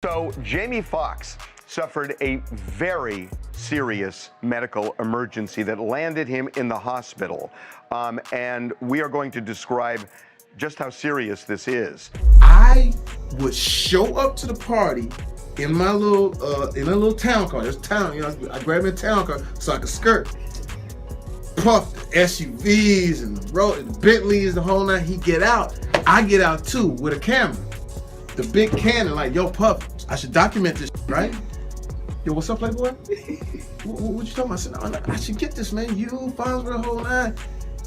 So Jamie Foxx suffered a very serious medical emergency that landed him in the hospital. And we are going to describe just how serious this is. I would show up to the party in my little town car. There's town, you know, I grabbed my town car so I could skirt. Puff the SUVs and the road and the Bentleys, the whole night. He get out. I get out too with a camera. The big Canon, like, yo, Puff, I should document this, right? Yo, what's up, Playboy? What you talking about? I said, no, I should get this, man. You, Fonz with the whole nine.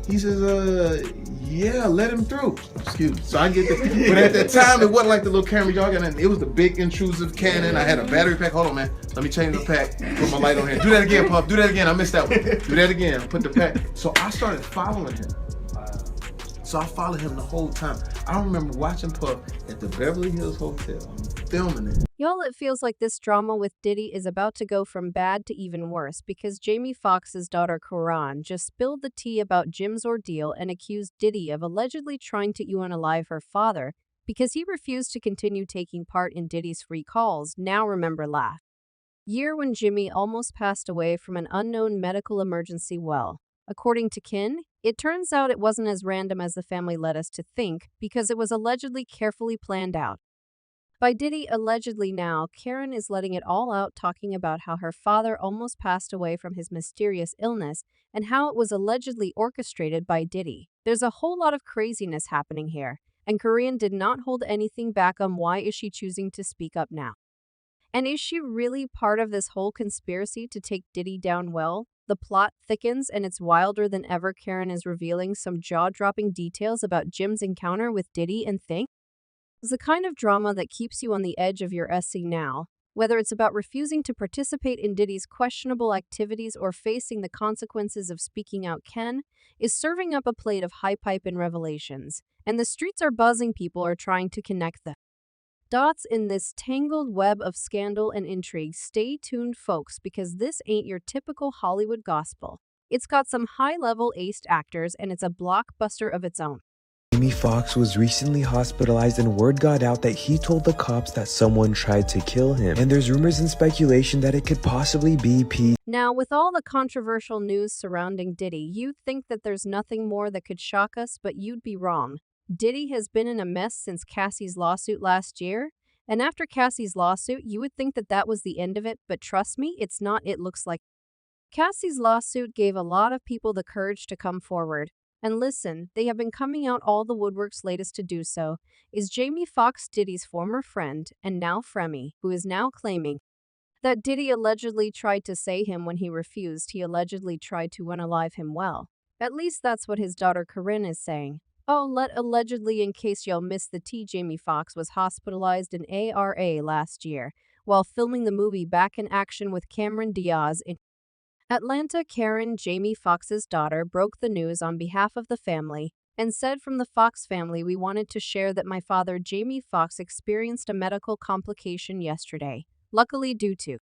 He says, yeah, let him through. Excuse me. So I get the, but at that time, it wasn't like the little camera y'all got in. It was the big intrusive Canon. I had a battery pack. Hold on, man. Let me change the pack. Put my light on here. Do that again, Puff. Do that again. I missed that one. Do that again. Put the pack. So I started following him. So I followed him the whole time. I remember watching Puff at the Beverly Hills Hotel, filming it. Y'all, it feels like this drama with Diddy is about to go from bad to even worse because Jamie Foxx's daughter Karan just spilled the tea about Jim's ordeal and accused Diddy of allegedly trying to unalive her father because he refused to continue taking part in Diddy's free calls. Now remember last year when Jimmy almost passed away from an unknown medical emergency. Well, according to Kin, it turns out it wasn't as random as the family led us to think because it was allegedly carefully planned out by Diddy. Allegedly now, Karen is letting it all out, talking about how her father almost passed away from his mysterious illness and how it was allegedly orchestrated by Diddy. There's a whole lot of craziness happening here, and Korean did not hold anything back on why is she choosing to speak up now. And is she really part of this whole conspiracy to take Diddy down? Well, the plot thickens and it's wilder than ever. Karen is revealing some jaw-dropping details about Jim's encounter with Diddy and things. It's the kind of drama that keeps you on the edge of your seat now, whether it's about refusing to participate in Diddy's questionable activities or facing the consequences of speaking out. Ken is serving up a plate of high pipe and revelations, and the streets are buzzing. People are trying to connect the dots in this tangled web of scandal and intrigue. Stay tuned, folks, because this ain't your typical Hollywood gospel. It's got some high-level aced actors, and it's a blockbuster of its own. Jamie Foxx was recently hospitalized and word got out that he told the cops that someone tried to kill him. And there's rumors and speculation that it could possibly be P. Now, with all the controversial news surrounding Diddy, you'd think that there's nothing more that could shock us, but you'd be wrong. Diddy has been in a mess since Cassie's lawsuit last year, and after Cassie's lawsuit, you would think that that was the end of it, but trust me, it's not. It looks like Cassie's lawsuit gave a lot of people the courage to come forward. And listen, they have been coming out all the woodworks. Latest to do so is Jamie Foxx, Diddy's former friend and now frenemy, who is now claiming that Diddy allegedly tried to say him when he refused. He allegedly tried to unalive him. Well, at least that's what his daughter Corinne is saying. Oh, allegedly, in case y'all missed the tea, Jamie Foxx was hospitalized in ARA last year while filming the movie Back in Action with Cameron Diaz in Atlanta. Karen, Jamie Foxx's daughter, broke the news on behalf of the family and said, "From the Foxx family, we wanted to share that my father, Jamie Foxx, experienced a medical complication yesterday. Luckily, due to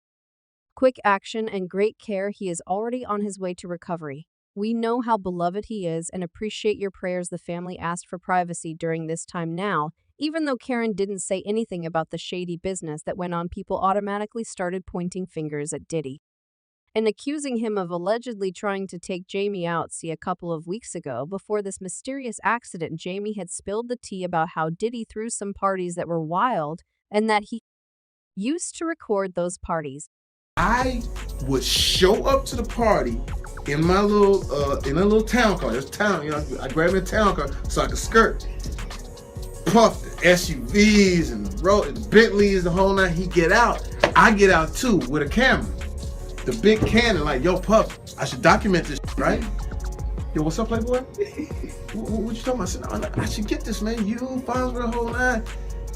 quick action and great care, he is already on his way to recovery. We know how beloved he is and appreciate your prayers." The family asked for privacy during this time now. Even though Karen didn't say anything about the shady business that went on, people automatically started pointing fingers at Diddy and accusing him of allegedly trying to take Jamie out. See, a couple of weeks ago, before this mysterious accident, Jamie had spilled the tea about how Diddy threw some parties that were wild and that he used to record those parties. I would show up to the party in my little town car. There's town, you know, I grabbed my town car so I could skirt. Puff the SUVs and the road and the Bentleys, the whole night. He get out. I get out too with a camera. The big Canon, like, yo, Puff, I should document this, right? Yo, what's up, Playboy? What you talking about? I said, no, I should get this, man. You, Fonz with the whole nine.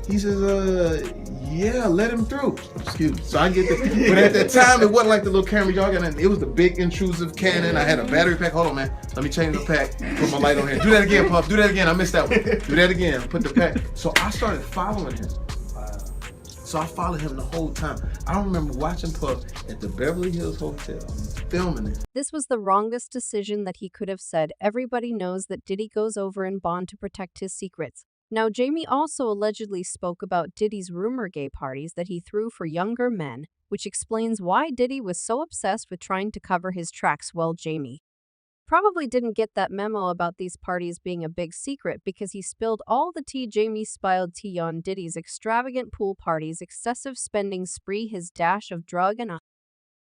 He says, yeah, let him through. Excuse me. So I get the, but at that time, it wasn't like the little camera y'all got in. It was the big intrusive Canon. I had a battery pack. Hold on, man. Let me change the pack. Put my light on here. Do that again, Puff. Do that again. I missed that one. Do that again. Put the pack. So I started following him. So I followed him the whole time. I remember watching Puff at the Beverly Hills Hotel, filming it. This was the wrongest decision that he could have said. Everybody knows that Diddy goes over in bond to protect his secrets. Now, Jamie also allegedly spoke about Diddy's rumor gay parties that he threw for younger men, which explains why Diddy was so obsessed with trying to cover his tracks. Well, Jamie probably didn't get that memo about these parties being a big secret because he spilled all the tea. Jamie spilled tea on Diddy's extravagant pool parties, excessive spending spree, his dash of drug and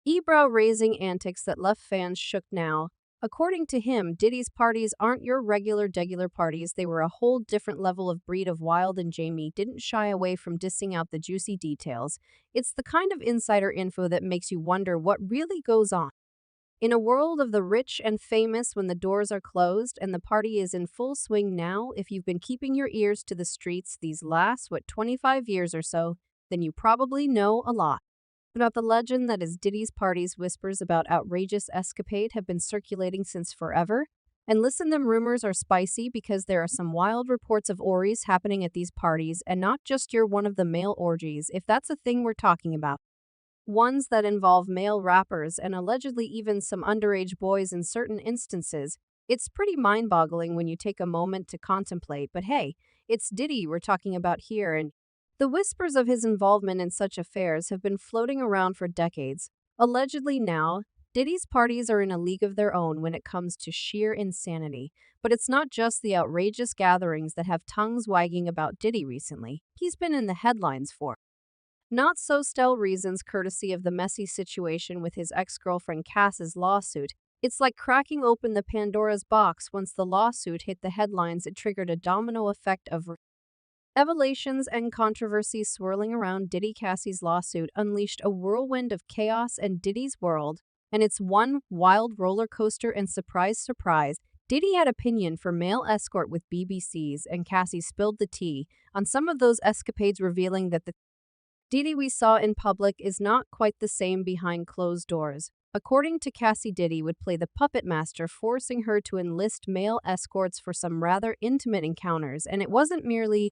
eyebrow-raising antics that left fans shook. Now, according to him, Diddy's parties aren't your regular parties. They were a whole different level of breed of wild, and Jamie didn't shy away from dissing out the juicy details. It's the kind of insider info that makes you wonder what really goes on in a world of the rich and famous when the doors are closed and the party is in full swing. Now, if you've been keeping your ears to the streets these last, 25 years or so, then you probably know a lot about the legend that is Diddy's parties. Whispers about outrageous escapade have been circulating since forever. And listen, them rumors are spicy because there are some wild reports of orgies happening at these parties, and not just your one of the male orgies, if that's a thing we're talking about. Ones that involve male rappers and allegedly even some underage boys in certain instances. It's pretty mind-boggling when you take a moment to contemplate, but hey, it's Diddy we're talking about here, and the whispers of his involvement in such affairs have been floating around for decades. Allegedly now, Diddy's parties are in a league of their own when it comes to sheer insanity. But it's not just the outrageous gatherings that have tongues wagging about Diddy recently. He's been in the headlines for not so stellar reasons, courtesy of the messy situation with his ex-girlfriend Cass's lawsuit. It's like cracking open the Pandora's box. Once the lawsuit hit the headlines, it triggered a domino effect of revelations and controversies swirling around Diddy. Cassie's lawsuit unleashed a whirlwind of chaos in Diddy's world, and it's one wild roller coaster. And surprise, surprise, Diddy had opinion for male escort with BBCs, and Cassie spilled the tea on some of those escapades, revealing that the Diddy we saw in public is not quite the same behind closed doors. According to Cassie, Diddy would play the puppet master, forcing her to enlist male escorts for some rather intimate encounters, and it wasn't merely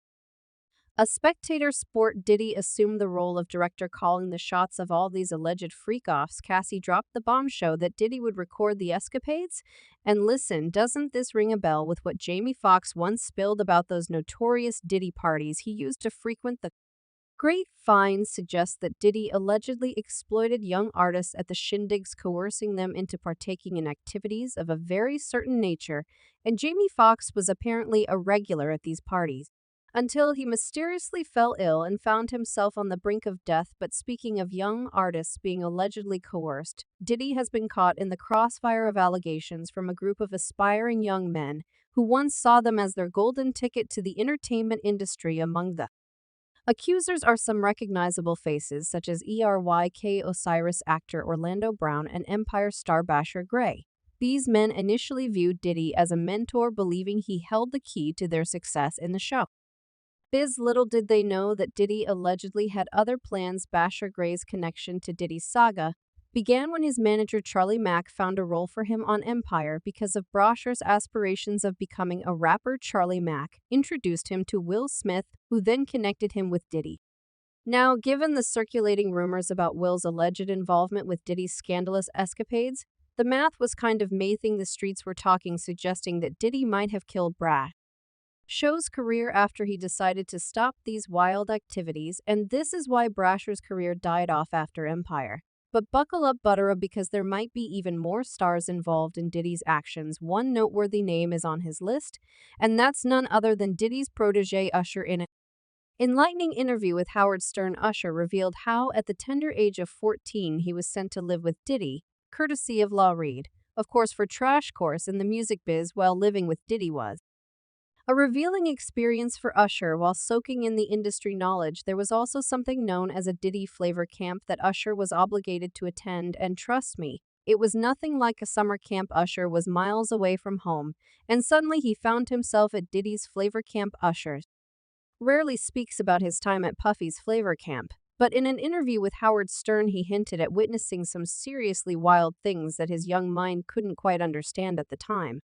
a spectator sport. Diddy assumed the role of director, calling the shots of all these alleged freak-offs. Cassie dropped the bombshell that Diddy would record the escapades. And listen, doesn't this ring a bell with what Jamie Foxx once spilled about those notorious Diddy parties he used to frequent? The great finds suggest that Diddy allegedly exploited young artists at the shindigs, coercing them into partaking in activities of a very certain nature, and Jamie Foxx was apparently a regular at these parties until he mysteriously fell ill and found himself on the brink of death. But speaking of young artists being allegedly coerced, Diddy has been caught in the crossfire of allegations from a group of aspiring young men who once saw them as their golden ticket to the entertainment industry. Among the accusers are some recognizable faces such as ERYK Osiris actor Orlando Brown and Empire star Basher Gray. These men initially viewed Diddy as a mentor, believing he held the key to their success in the show biz. Little did they know that Diddy allegedly had other plans. Basher Gray's connection to Diddy's saga began when his manager Charlie Mack found a role for him on Empire because of Basher's aspirations of becoming a rapper. Charlie Mack introduced him to Will Smith, who then connected him with Diddy. Now, given the circulating rumors about Will's alleged involvement with Diddy's scandalous escapades, the math was kind of making the streets were talking, suggesting that Diddy might have killed Brasher's career after he decided to stop these wild activities, and this is why Brasher's career died off after Empire. But buckle up, Butterup, because there might be even more stars involved in Diddy's actions. One noteworthy name is on his list, and that's none other than Diddy's protege Usher. In an enlightening interview with Howard Stern, Usher revealed how, at the tender age of 14, he was sent to live with Diddy, courtesy of Law Reed. Of course, for Trash Course in the music biz while living with Diddy was a revealing experience for Usher. While soaking in the industry knowledge, there was also something known as a Diddy flavor camp that Usher was obligated to attend, and trust me, it was nothing like a summer camp. Usher was miles away from home, and suddenly he found himself at Diddy's flavor camp. Usher rarely speaks about his time at Puffy's flavor camp, but in an interview with Howard Stern, he hinted at witnessing some seriously wild things that his young mind couldn't quite understand at the time.